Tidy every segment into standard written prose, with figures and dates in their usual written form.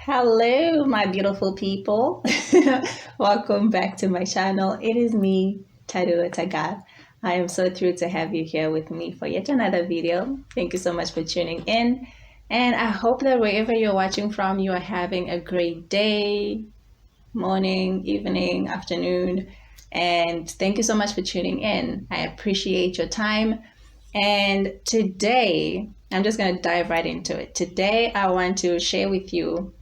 Hello, my beautiful people. Welcome back to my channel. It is me, Tadua Tagat. I am so thrilled to have you here with me for yet another video. Thank you so much for tuning in. And I hope that wherever you're watching from, you are having a great day, morning, evening, afternoon. And thank you so much for tuning in. I appreciate your time. And today, I'm just going to dive right into it. Today, I want to share with you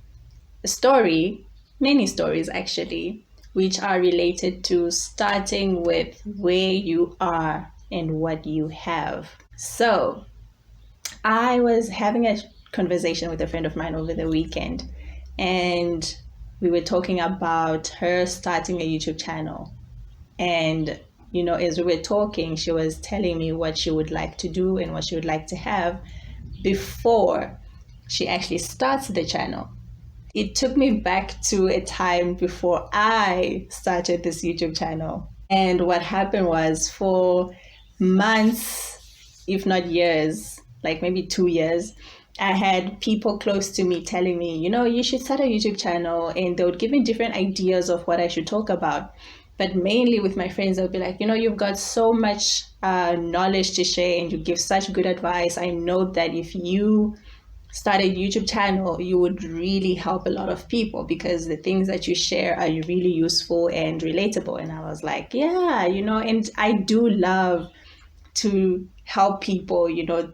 a story, many stories actually, which are related to starting with where you are and what you have. So, I was having a conversation with a friend of mine over the weekend, and we were talking about her starting a YouTube channel. And, as we were talking, she was telling me what she would like to do and what she would like to have before she actually starts the channel. It took me back to a time before I started this YouTube channel. And what happened was for months, if not years, like maybe 2 years, I had people close to me telling me, you should start a YouTube channel, and they would give me different ideas of what I should talk about. But mainly with my friends, they'll be like, you've got so much knowledge to share and you give such good advice. I know that if you start a YouTube channel, you would really help a lot of people because the things that you share are really useful and relatable. And I was like, yeah, and I do love to help people,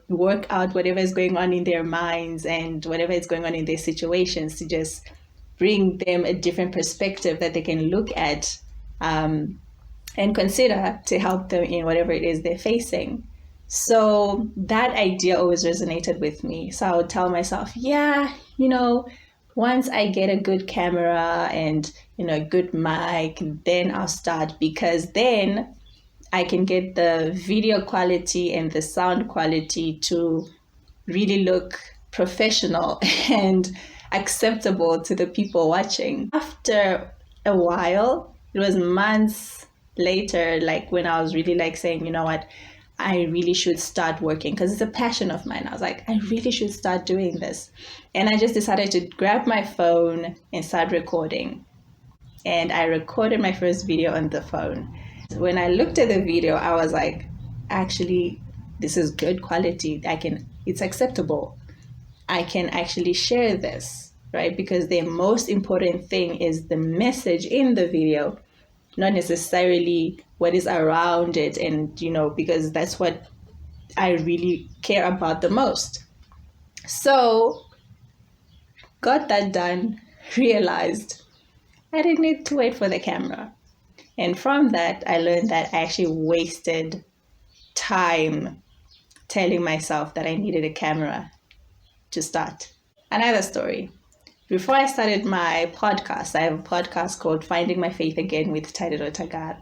work out whatever is going on in their minds and whatever is going on in their situations, to just bring them a different perspective that they can look at and consider to help them in whatever it is they're facing. So that idea always resonated with me. So I would tell myself, yeah, once I get a good camera and, a good mic, then I'll start, because then I can get the video quality and the sound quality to really look professional and acceptable to the people watching. After a while, it was months later, like when I was really saying, what, I really should start working, because it's a passion of mine. I was like, I really should start doing this. And I just decided to grab my phone and start recording. And I recorded my first video on the phone. When I looked at the video, I was like, actually, this is good quality. It's acceptable. I can actually share this, right? Because the most important thing is the message in the video, not necessarily what is around it. And, because that's what I really care about the most. So, got that done, realized I didn't need to wait for the camera. And from that, I learned that I actually wasted time telling myself that I needed a camera to start. Another story. Before I started my podcast, I have a podcast called Finding My Faith Again with Tadua Tagat.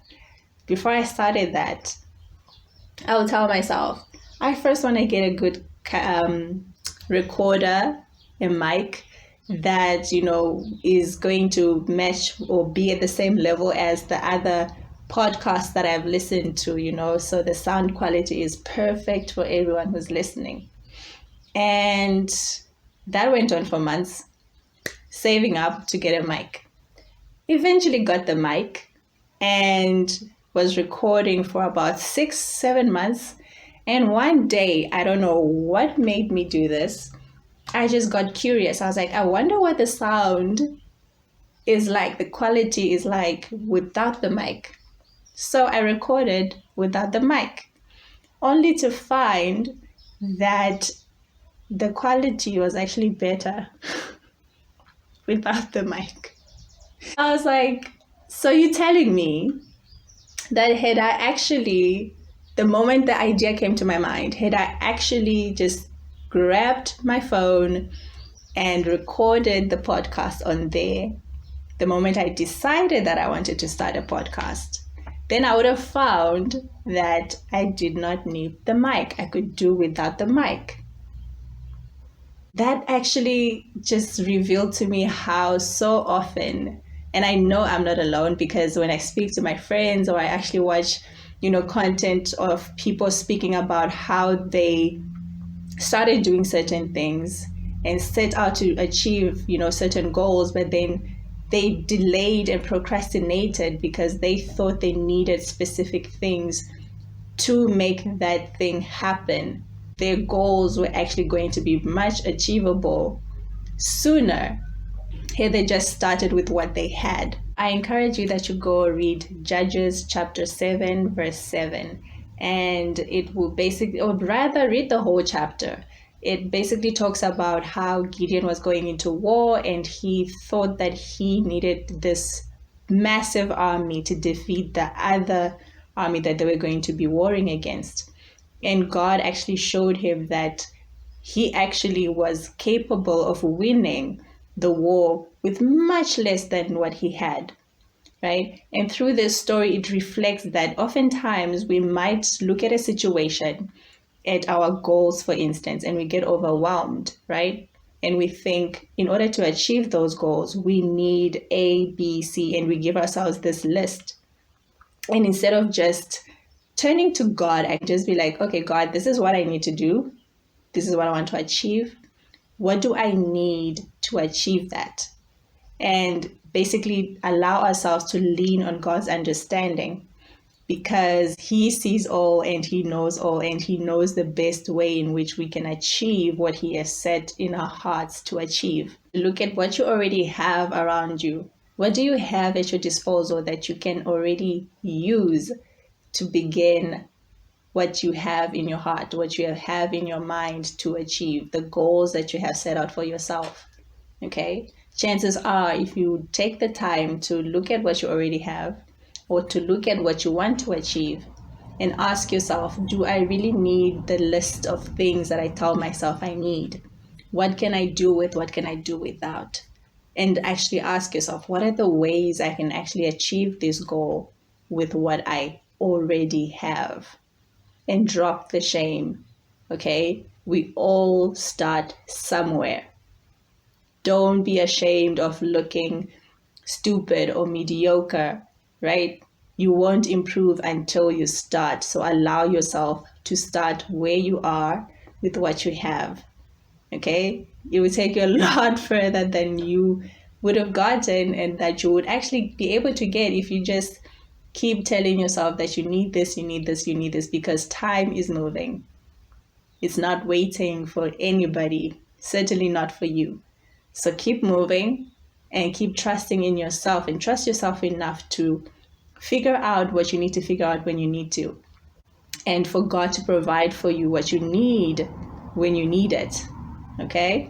Before I started that, I would tell myself, I first want to get a good recorder, a mic that, is going to match or be at the same level as the other podcasts that I've listened to, so the sound quality is perfect for everyone who's listening. And that went on for months, saving up to get a mic. Eventually got the mic and was recording for about 6-7 months. And one day, I don't know what made me do this, I just got curious. I was like, I wonder what the sound is like, the quality is like without the mic. So I recorded without the mic, only to find that the quality was actually better without the mic. I was like, so you're telling me that the moment the idea came to my mind, had I actually just grabbed my phone and recorded the podcast on there, the moment I decided that I wanted to start a podcast, then I would have found that I did not need the mic. I could do without the mic. That actually just revealed to me how so often, and I know I'm not alone, because when I speak to my friends or I actually watch, content of people speaking about how they started doing certain things and set out to achieve, certain goals, but then they delayed and procrastinated because they thought they needed specific things to make that thing happen. Their goals were actually going to be much achievable sooner. Here they just started with what they had. I encourage you that you go read Judges chapter 7, verse 7. And it will basically, or rather, read the whole chapter. It basically talks about how Gideon was going into war and he thought that he needed this massive army to defeat the other army that they were going to be warring against. And God actually showed him that he actually was capable of winning the war with much less than what he had, right? And through this story, it reflects that oftentimes we might look at a situation, at our goals, for instance, and we get overwhelmed, right? And we think in order to achieve those goals, we need A, B, C, and we give ourselves this list. And instead of just turning to God and just be like, okay, God, this is what I need to do. This is what I want to achieve. What do I need to achieve that? And basically allow ourselves to lean on God's understanding, because he sees all and he knows all, and he knows the best way in which we can achieve what he has set in our hearts to achieve. Look at what you already have around you. What do you have at your disposal that you can already use to begin what you have in your heart, what you have in your mind to achieve the goals that you have set out for yourself? Okay? Chances are, if you take the time to look at what you already have, or to look at what you want to achieve, and ask yourself, do I really need the list of things that I tell myself I need? What can I do with? What can I do without? And actually ask yourself, what are the ways I can actually achieve this goal with what I already have? And drop the shame, okay? We all start somewhere. Don't be ashamed of looking stupid or mediocre, right? You won't improve until you start. So allow yourself to start where you are with what you have, okay? It will take you a lot further than you would have gotten, and that you would actually be able to get if you just keep telling yourself that you need this, you need this, you need this, because time is moving. It's not waiting for anybody, certainly not for you. So keep moving and keep trusting in yourself, and trust yourself enough to figure out what you need to figure out when you need to, and for God to provide for you what you need when you need it, okay?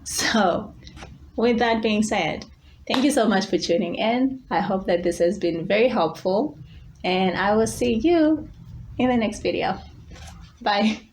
So with that being said, thank you so much for tuning in. I hope that this has been very helpful, and I will see you in the next video. Bye.